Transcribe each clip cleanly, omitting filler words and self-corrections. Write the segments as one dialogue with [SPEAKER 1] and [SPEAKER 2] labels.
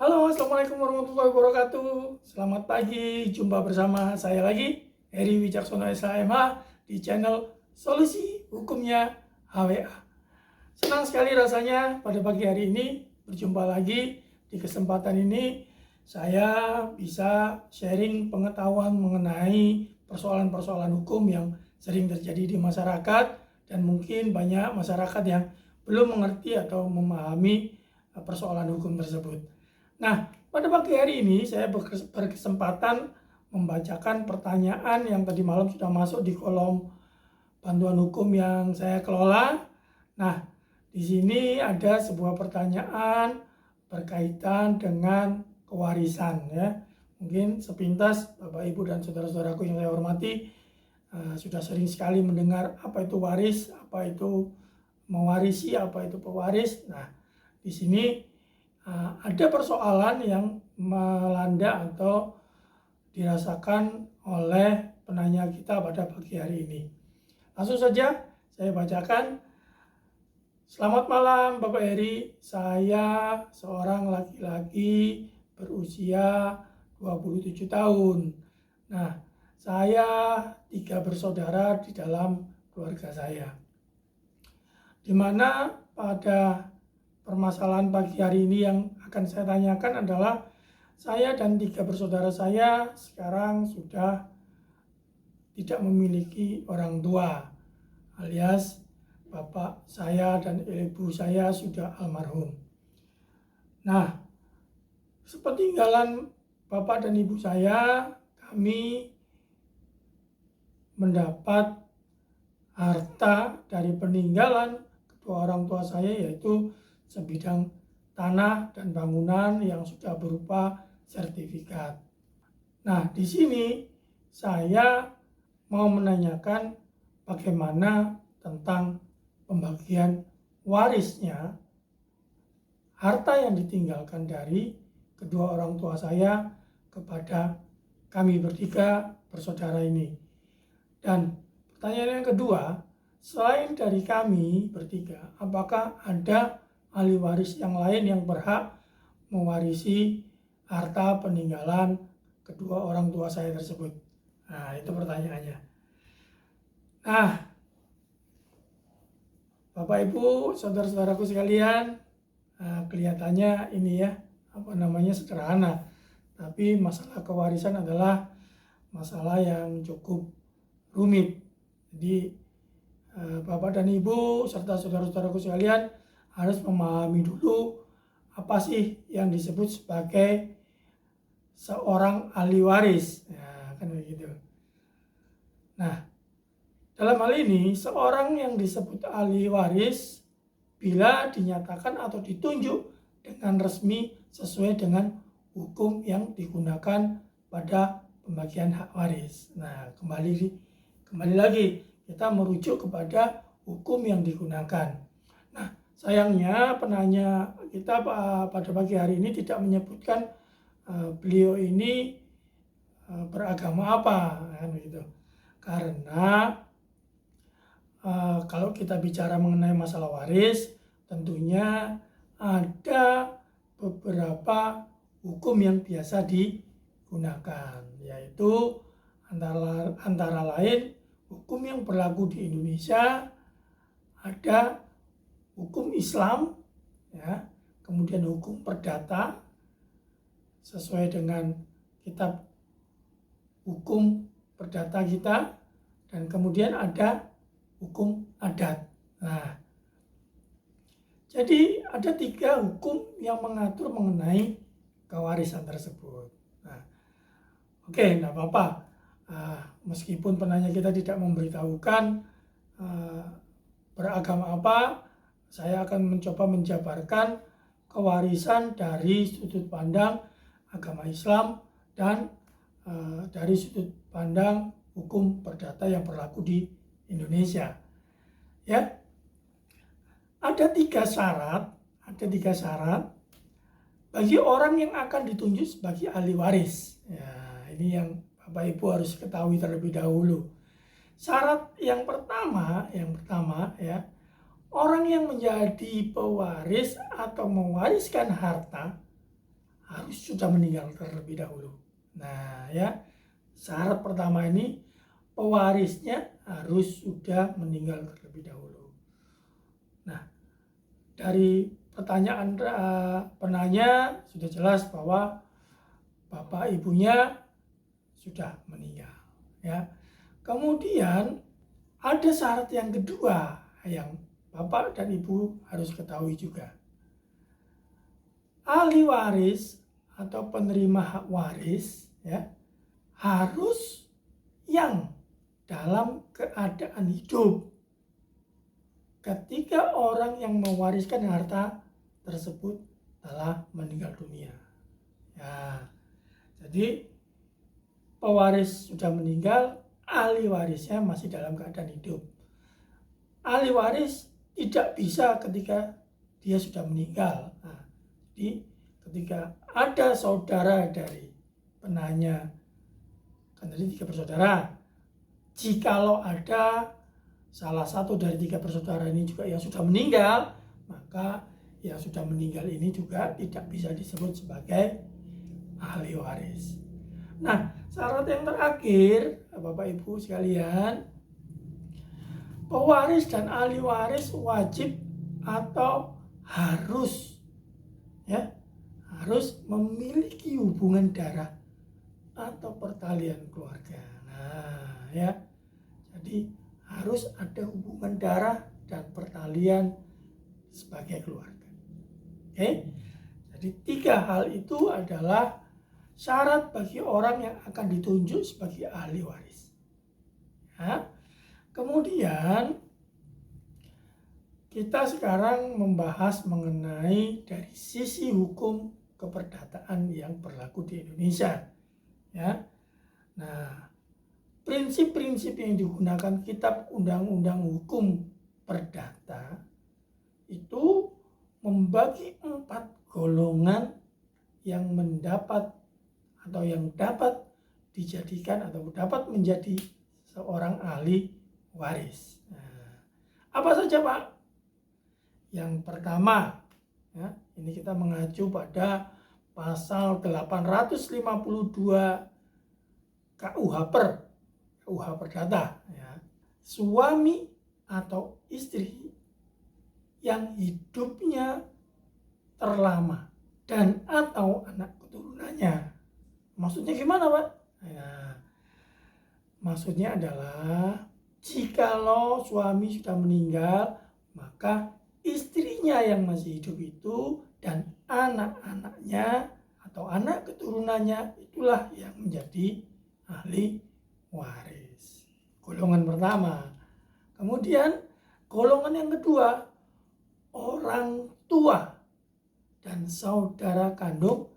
[SPEAKER 1] Halo, assalamualaikum warahmatullahi wabarakatuh. Selamat pagi, jumpa bersama saya lagi, Heri Wicaksono SHMH di channel Solusi Hukumnya HWA. Senang sekali rasanya pada pagi hari ini berjumpa lagi. Di kesempatan ini saya bisa sharing pengetahuan mengenai persoalan-persoalan hukum yang sering terjadi di masyarakat, dan mungkin banyak masyarakat yang belum mengerti atau memahami persoalan hukum tersebut. Nah, pada pagi hari ini saya berkesempatan membacakan pertanyaan yang tadi malam sudah masuk di kolom bantuan hukum yang saya kelola. Nah, di sini ada sebuah pertanyaan berkaitan dengan kewarisan ya. Mungkin sepintas Bapak Ibu dan saudara-saudaraku yang saya hormati sudah sering sekali mendengar apa itu waris, apa itu mewarisi, apa itu pewaris. Nah, di sini ada persoalan yang melanda atau dirasakan oleh penanya kita pada pagi hari ini. Langsung saja saya bacakan. Selamat malam Bapak Heri, saya seorang laki-laki berusia 27 tahun. Nah, saya 3 bersaudara di dalam keluarga saya, di mana pada permasalahan pagi hari ini yang akan saya tanyakan adalah saya dan 3 bersaudara saya sekarang sudah tidak memiliki orang tua, alias bapak saya dan ibu saya sudah almarhum. Nah, sepeninggalan bapak dan ibu saya, kami mendapat harta dari peninggalan kedua orang tua saya, yaitu sebidang tanah dan bangunan yang sudah berupa sertifikat. Nah, di sini saya mau menanyakan bagaimana tentang pembagian warisnya harta yang ditinggalkan dari kedua orang tua saya kepada kami bertiga bersaudara ini. Dan pertanyaan yang kedua, selain dari kami bertiga, apakah ada ahli waris yang lain yang berhak mewarisi harta peninggalan kedua orang tua saya tersebut? Nah, itu pertanyaannya. Nah, Bapak Ibu, saudara-saudaraku sekalian, kelihatannya ini ya, sederhana. Tapi masalah kewarisan adalah masalah yang cukup rumit. Jadi Bapak dan Ibu serta saudara-saudaraku sekalian harus memahami dulu apa sih yang disebut sebagai seorang ahli waris. Ya, kan begitu. Nah, dalam hal ini seorang yang disebut ahli waris bila dinyatakan atau ditunjuk dengan resmi sesuai dengan hukum yang digunakan pada pembagian hak waris. Nah, kembali lagi kita merujuk kepada hukum yang digunakan. Nah, sayangnya penanya kita pada pagi hari ini tidak menyebutkan beliau ini beragama apa, kan begitu. Karena kalau kita bicara mengenai masalah waris, tentunya ada beberapa hukum yang biasa digunakan, yaitu antara lain hukum yang berlaku di Indonesia, ada hukum Islam, ya, kemudian hukum perdata sesuai dengan kitab hukum perdata kita, dan kemudian ada hukum adat. Nah, jadi ada 3 hukum yang mengatur mengenai kewarisan tersebut. Nah, oke, tidak apa-apa. Meskipun penanya kita tidak memberitahukan beragama apa, saya akan mencoba menjabarkan kewarisan dari sudut pandang agama Islam dan dari sudut pandang hukum perdata yang berlaku di Indonesia. Ya, ada 3 syarat bagi orang yang akan ditunjuk sebagai ahli waris. Ya, ini yang Bapak Ibu harus ketahui terlebih dahulu. Syarat yang pertama ya, orang yang menjadi pewaris atau mewariskan harta harus sudah meninggal terlebih dahulu. Nah ya, syarat pertama ini pewarisnya harus sudah meninggal terlebih dahulu. Nah, dari pertanyaan penanya sudah jelas bahwa bapak ibunya sudah meninggal. Ya. Kemudian ada syarat yang kedua yang bapak dan ibu harus ketahui juga. Ahli waris atau penerima hak waris ya harus yang dalam keadaan hidup ketika orang yang mewariskan harta tersebut telah meninggal dunia. Ya, jadi pewaris sudah meninggal, ahli warisnya masih dalam keadaan hidup. Ahli waris tidak bisa ketika dia sudah meninggal. Nah, jadi ketika ada saudara dari penanya, kan tadi 3 bersaudara, jikalau ada salah satu dari 3 bersaudara ini juga yang sudah meninggal, maka yang sudah meninggal ini juga tidak bisa disebut sebagai ahli waris. Nah, syarat yang terakhir, Bapak Ibu sekalian, pewaris dan ahli waris wajib atau harus memiliki hubungan darah atau pertalian keluarga. Nah, ya. Jadi harus ada hubungan darah dan pertalian sebagai keluarga. Oke? Jadi 3 hal itu adalah syarat bagi orang yang akan ditunjuk sebagai ahli waris. Ya. Kemudian kita sekarang membahas mengenai dari sisi hukum keperdataan yang berlaku di Indonesia. Ya. Nah, prinsip-prinsip yang digunakan Kitab Undang-Undang Hukum Perdata itu membagi 4 golongan yang mendapat atau yang dapat dijadikan atau dapat menjadi seorang ahli waris. Nah, apa saja Pak? Yang pertama, ya, ini kita mengacu pada pasal 852 KUH Perdata, ya. Suami atau istri yang hidupnya terlama dan atau anak keturunannya. Maksudnya gimana Pak? Ya, maksudnya adalah jikalau suami sudah meninggal, maka istrinya yang masih hidup itu dan anak-anaknya atau anak keturunannya itulah yang menjadi ahli waris. Golongan pertama. Kemudian golongan yang kedua, orang tua dan saudara kandung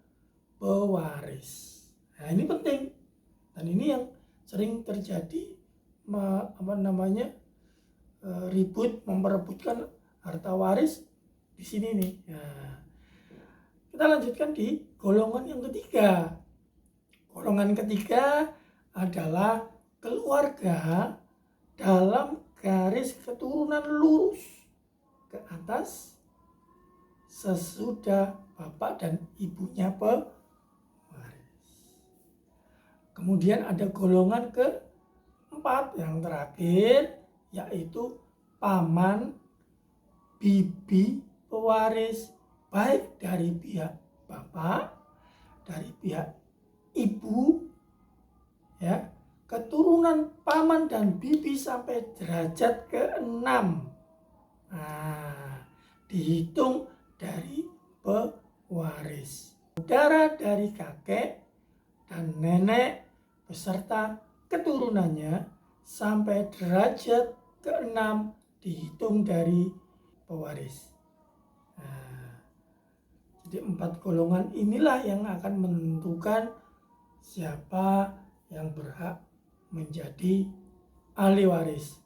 [SPEAKER 1] pewaris. Nah, ini penting. Dan ini yang sering terjadi ribut memperebutkan harta waris di sini nih. Nah, kita lanjutkan di golongan yang ketiga. Golongan ketiga adalah keluarga dalam garis keturunan lurus ke atas sesudah bapak dan ibunya pewaris. Kemudian ada golongan keempat yang terakhir, yaitu paman bibi pewaris, baik dari pihak bapak, dari pihak ibu, ya, keturunan paman dan bibi sampai derajat ke-6. Nah, dihitung dari pewaris. Saudara dari kakek dan nenek beserta keturunannya sampai derajat ke-6 dihitung dari pewaris. Nah, jadi 4 golongan inilah yang akan menentukan siapa yang berhak menjadi ahli waris.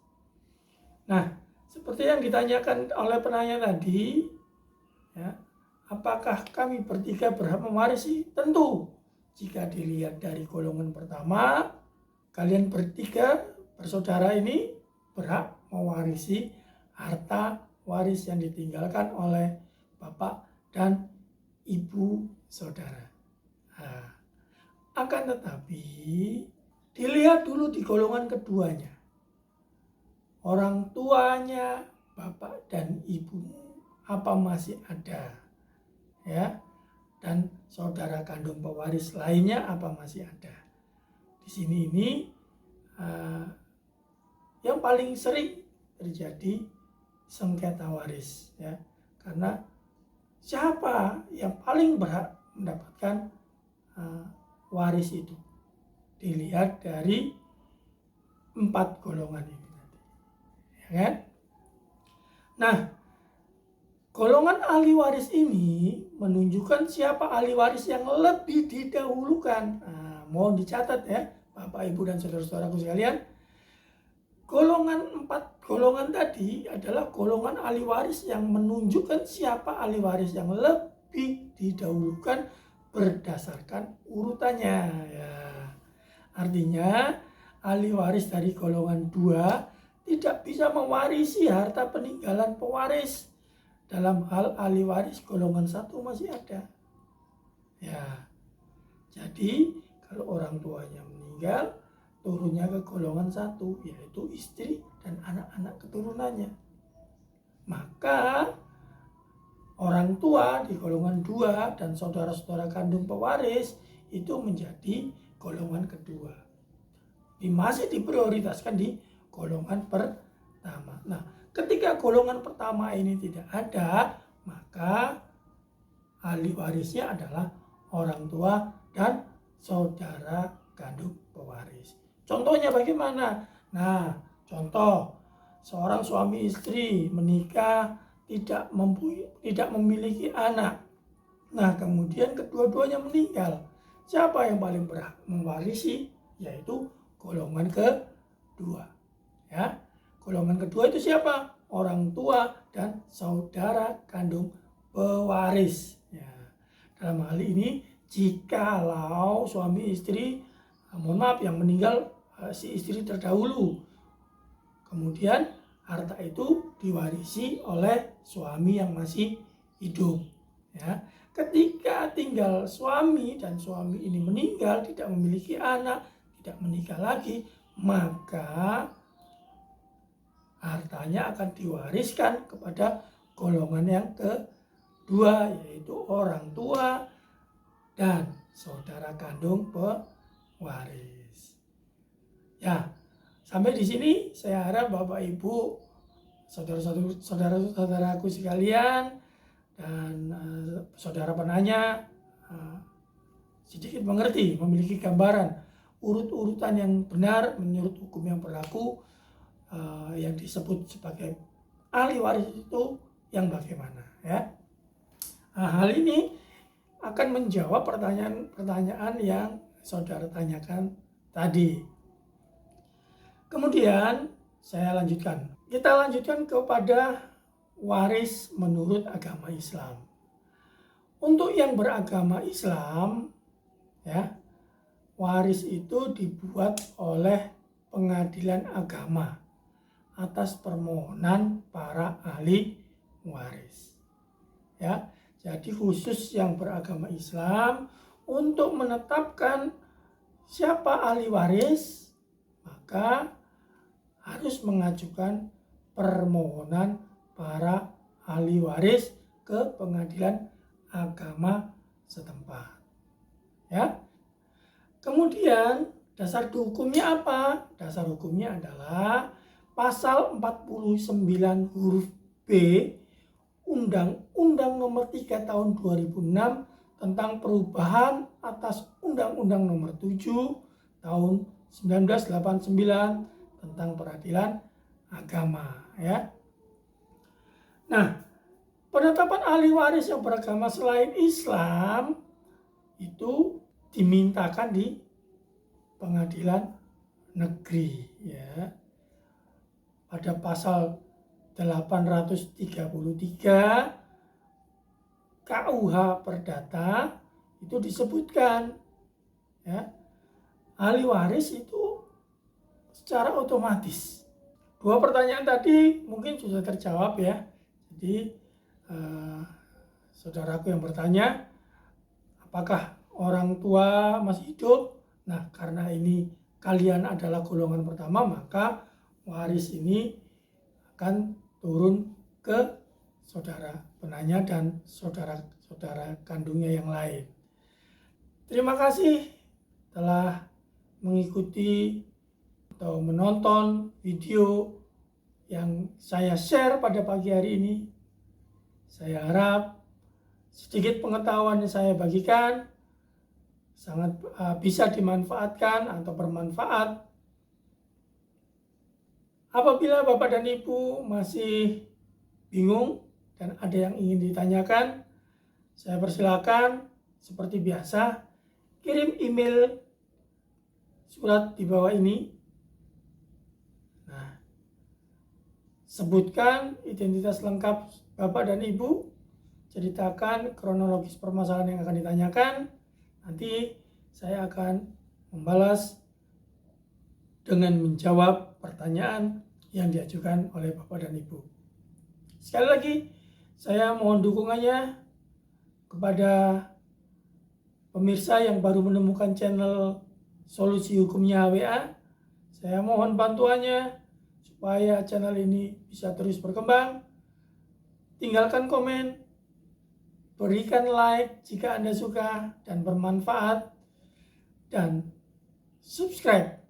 [SPEAKER 1] Nah, seperti yang ditanyakan oleh penanya tadi, ya, apakah kami bertiga berhak mewarisi? Tentu. Jika dilihat dari golongan pertama, kalian bertiga bersaudara ini berhak mewarisi harta waris yang ditinggalkan oleh bapak dan ibu saudara. Nah, akan tetapi dilihat dulu di golongan keduanya. Orang tuanya, bapak dan ibumu, apa masih ada? Ya, dan saudara kandung pewaris lainnya apa masih ada? Di sini ini yang paling sering terjadi sengketa waris, ya, karena siapa yang paling berhak mendapatkan waris itu dilihat dari 4 golongan ini nanti, ya kan? Nah, golongan ahli waris ini menunjukkan siapa ahli waris yang lebih didahulukan. Nah, mohon dicatat ya, Bapak, Ibu, dan saudara-saudaraku sekalian. Golongan 4 golongan tadi adalah golongan ahli waris yang menunjukkan siapa ahli waris yang lebih didahulukan berdasarkan urutannya. Ya. Artinya ahli waris dari golongan 2 tidak bisa mewarisi harta peninggalan pewaris. Dalam hal ahli waris golongan 1 masih ada. Ya. Jadi kalau orang tuanya meninggal, turunnya ke golongan 1, yaitu istri dan anak-anak keturunannya. Maka orang tua di golongan 2 dan saudara-saudara kandung pewaris itu menjadi golongan kedua. Masih diprioritaskan di golongan pertama. Nah, ketika golongan pertama ini tidak ada, maka ahli warisnya adalah orang tua dan saudara kandung pewaris. Contohnya bagaimana? Nah, contoh seorang suami istri menikah tidak memiliki anak. Nah, kemudian kedua-duanya meninggal. Siapa yang paling berhak mewarisi? Yaitu golongan kedua. Ya, golongan kedua itu siapa? Orang tua dan saudara kandung pewaris. Ya, dalam hal ini, jikalau suami istri, mohon maaf, yang meninggal si istri terdahulu, kemudian harta itu diwarisi oleh suami yang masih hidup. Ya, ketika tinggal suami dan suami ini meninggal, tidak memiliki anak, tidak menikah lagi, maka hartanya akan diwariskan kepada golongan yang kedua, yaitu orang tua dan saudara kandung pewaris. Ya, sampai di sini saya harap Bapak Ibu, saudara-saudaraku sekalian, dan saudara penanya sedikit mengerti, memiliki gambaran urut-urutan yang benar menurut hukum yang berlaku, yang disebut sebagai ahli waris itu yang bagaimana, ya. Nah, hal ini akan menjawab pertanyaan-pertanyaan yang saudara tanyakan tadi. Kemudian saya lanjutkan. Kita lanjutkan kepada waris menurut agama Islam. Untuk yang beragama Islam, ya, waris itu dibuat oleh pengadilan agama atas permohonan para ahli waris. Ya, jadi khusus yang beragama Islam untuk menetapkan siapa ahli waris, maka harus mengajukan permohonan para ahli waris ke pengadilan agama setempat. Ya. Kemudian dasar hukumnya apa? Dasar hukumnya adalah pasal 49 huruf B Undang-Undang Nomor 3 Tahun 2006 tentang perubahan atas Undang-Undang Nomor 7 Tahun 1989 tentang peradilan agama, ya. Nah, penetapan ahli waris yang beragama selain Islam itu dimintakan di pengadilan negeri, ya. Pada pasal 833 KUH Perdata itu disebutkan, ya, ahli waris itu secara otomatis. 2 pertanyaan tadi mungkin sudah terjawab, ya. Jadi saudaraku yang bertanya, apakah orang tua masih hidup, nah karena ini kalian adalah golongan pertama, maka waris ini akan turun ke saudara penanya dan saudara-saudara kandungnya yang lain. Terima kasih telah mengikuti atau menonton video yang saya share pada pagi hari ini. Saya harap sedikit pengetahuan yang saya bagikan sangat bisa dimanfaatkan atau bermanfaat. Apabila Bapak dan Ibu masih bingung dan ada yang ingin ditanyakan, saya persilakan seperti biasa kirim email surat di bawah ini. Nah, sebutkan identitas lengkap Bapak dan Ibu, ceritakan kronologis permasalahan yang akan ditanyakan. Nanti saya akan membalas dengan menjawab pertanyaan yang diajukan oleh Bapak dan Ibu. Sekali lagi, saya mohon dukungannya kepada pemirsa yang baru menemukan channel Solusi Hukumnya HWA. Saya mohon bantuannya supaya channel ini bisa terus berkembang. Tinggalkan komen, berikan like jika Anda suka dan bermanfaat, dan subscribe.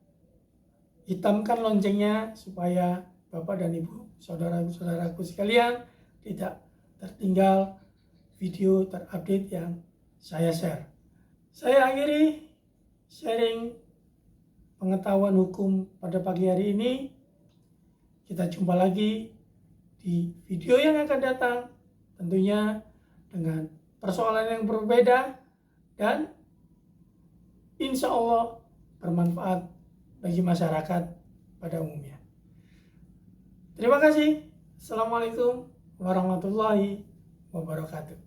[SPEAKER 1] Hitamkan loncengnya supaya Bapak dan Ibu, saudara-saudaraku sekalian tidak tertinggal video terupdate yang saya share. Saya akhiri sharing pengetahuan hukum pada pagi hari ini. Kita jumpa lagi di video yang akan datang, tentunya dengan persoalan yang berbeda dan insya Allah bermanfaat bagi masyarakat pada umumnya. Terima kasih. Assalamualaikum warahmatullahi wabarakatuh.